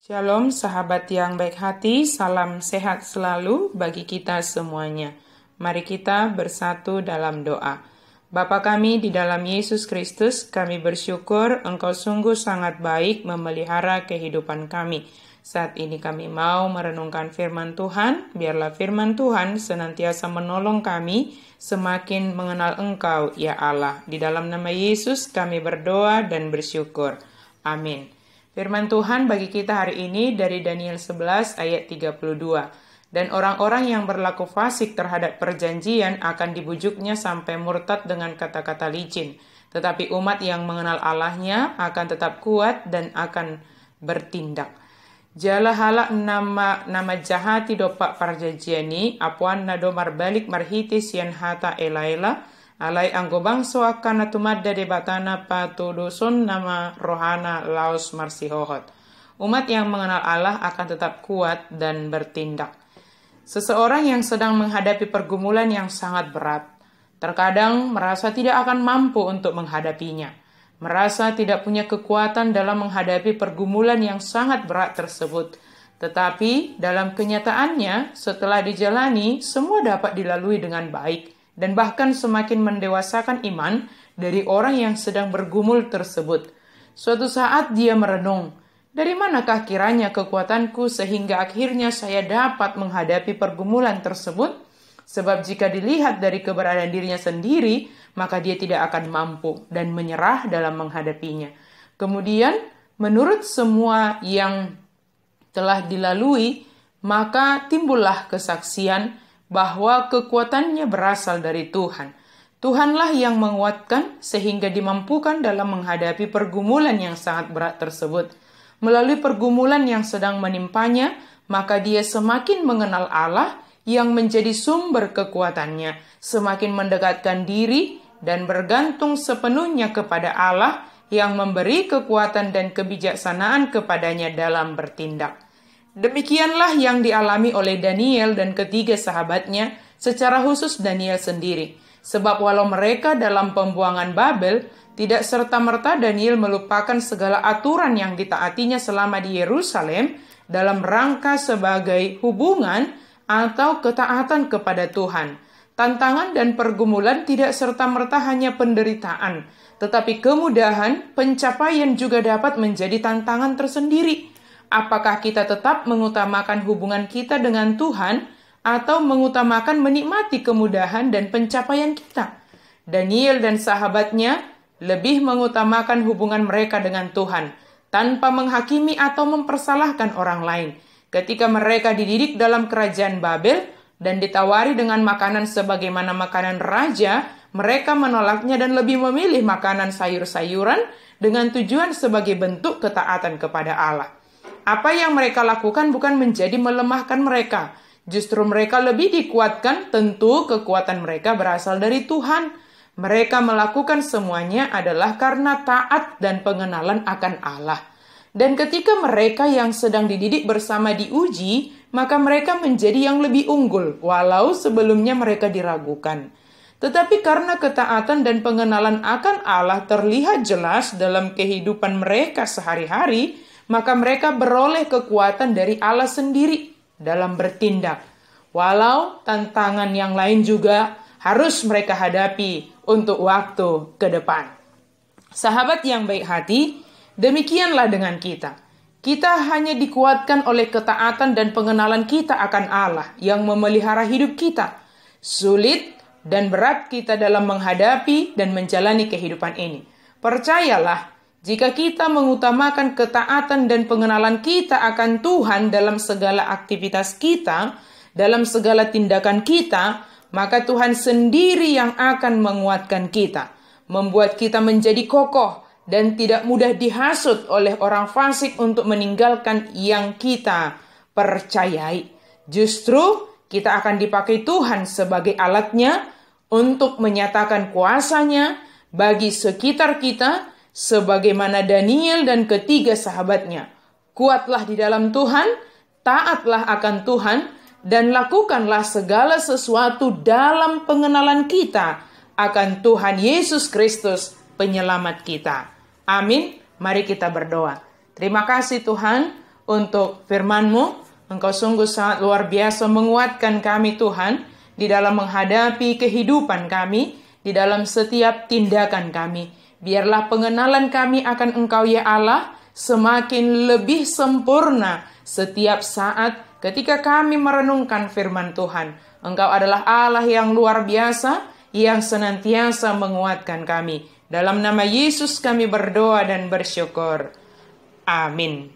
Shalom sahabat yang baik hati, salam sehat selalu bagi kita semuanya. Mari kita bersatu dalam doa. Bapa kami di dalam Yesus Kristus, kami bersyukur Engkau sungguh sangat baik memelihara kehidupan kami. Saat ini kami mau merenungkan firman Tuhan, biarlah firman Tuhan senantiasa menolong kami semakin mengenal Engkau, ya Allah. Di dalam nama Yesus kami berdoa dan bersyukur. Amin. Firman Tuhan bagi kita hari ini dari Daniel 11 ayat 32. Dan orang-orang yang berlaku fasik terhadap perjanjian akan dibujuknya sampai murtad dengan kata-kata licin. Tetapi umat yang mengenal Allahnya akan tetap kuat dan akan bertindak. Jala halak nama jahati dopak perjanjiani, apuan nado marbalik marhitis yan hata elaila, alai anggo bangso akan natumadda debatana patudusun nama rohana laos marsihohot. Umat yang mengenal Allah akan tetap kuat dan bertindak. Seseorang yang sedang menghadapi pergumulan yang sangat berat, terkadang merasa tidak akan mampu untuk menghadapinya. Merasa tidak punya kekuatan dalam menghadapi pergumulan yang sangat berat tersebut. Tetapi dalam kenyataannya, setelah dijalani, semua dapat dilalui dengan baik. Dan bahkan semakin mendewasakan iman dari orang yang sedang bergumul tersebut. Suatu saat dia merenung, dari manakah kiranya kekuatanku sehingga akhirnya saya dapat menghadapi pergumulan tersebut? Sebab jika dilihat dari keberadaan dirinya sendiri, maka dia tidak akan mampu dan menyerah dalam menghadapinya. Kemudian, menurut semua yang telah dilalui, maka timbullah kesaksian bahwa kekuatannya berasal dari Tuhan. Tuhanlah yang menguatkan sehingga dimampukan dalam menghadapi pergumulan yang sangat berat tersebut. Melalui pergumulan yang sedang menimpanya, maka dia semakin mengenal Allah yang menjadi sumber kekuatannya, semakin mendekatkan diri dan bergantung sepenuhnya kepada Allah yang memberi kekuatan dan kebijaksanaan kepadanya dalam bertindak. Demikianlah yang dialami oleh Daniel dan ketiga sahabatnya, secara khusus Daniel sendiri. Sebab walau mereka dalam pembuangan Babel, tidak serta-merta Daniel melupakan segala aturan yang ditaatinya selama di Yerusalem dalam rangka sebagai hubungan atau ketaatan kepada Tuhan. Tantangan dan pergumulan tidak serta-merta hanya penderitaan, tetapi kemudahan, pencapaian juga dapat menjadi tantangan tersendiri. Apakah kita tetap mengutamakan hubungan kita dengan Tuhan atau mengutamakan menikmati kemudahan dan pencapaian kita? Daniel dan sahabatnya lebih mengutamakan hubungan mereka dengan Tuhan tanpa menghakimi atau mempersalahkan orang lain. Ketika mereka dididik dalam kerajaan Babel dan ditawari dengan makanan sebagaimana makanan raja, mereka menolaknya dan lebih memilih makanan sayur-sayuran dengan tujuan sebagai bentuk ketaatan kepada Allah. Apa yang mereka lakukan bukan menjadi melemahkan mereka. Justru mereka lebih dikuatkan, tentu kekuatan mereka berasal dari Tuhan. Mereka melakukan semuanya adalah karena taat dan pengenalan akan Allah. Dan ketika mereka yang sedang dididik bersama diuji, maka mereka menjadi yang lebih unggul, walau sebelumnya mereka diragukan. Tetapi karena ketaatan dan pengenalan akan Allah terlihat jelas dalam kehidupan mereka sehari-hari, maka mereka beroleh kekuatan dari Allah sendiri dalam bertindak. Walau tantangan yang lain juga harus mereka hadapi untuk waktu ke depan. Sahabat yang baik hati, demikianlah dengan kita. Kita hanya dikuatkan oleh ketaatan dan pengenalan kita akan Allah yang memelihara hidup kita. Sulit dan berat kita dalam menghadapi dan menjalani kehidupan ini. Percayalah, jika kita mengutamakan ketaatan dan pengenalan kita akan Tuhan dalam segala aktivitas kita, dalam segala tindakan kita, maka Tuhan sendiri yang akan menguatkan kita, membuat kita menjadi kokoh dan tidak mudah dihasut oleh orang fasik untuk meninggalkan yang kita percayai. Justru kita akan dipakai Tuhan sebagai alatnya untuk menyatakan kuasanya bagi sekitar kita, sebagaimana Daniel dan ketiga sahabatnya. Kuatlah di dalam Tuhan, taatlah akan Tuhan, dan lakukanlah segala sesuatu dalam pengenalan kita akan Tuhan Yesus Kristus, penyelamat kita. Amin. Mari kita berdoa. Terima kasih Tuhan untuk firman-Mu. Engkau sungguh sangat luar biasa menguatkan kami Tuhan, di dalam menghadapi kehidupan kami, di dalam setiap tindakan kami. Biarlah pengenalan kami akan Engkau ya Allah semakin lebih sempurna setiap saat ketika kami merenungkan firman Tuhan. Engkau adalah Allah yang luar biasa, yang senantiasa menguatkan kami. Dalam nama Yesus kami berdoa dan bersyukur. Amin.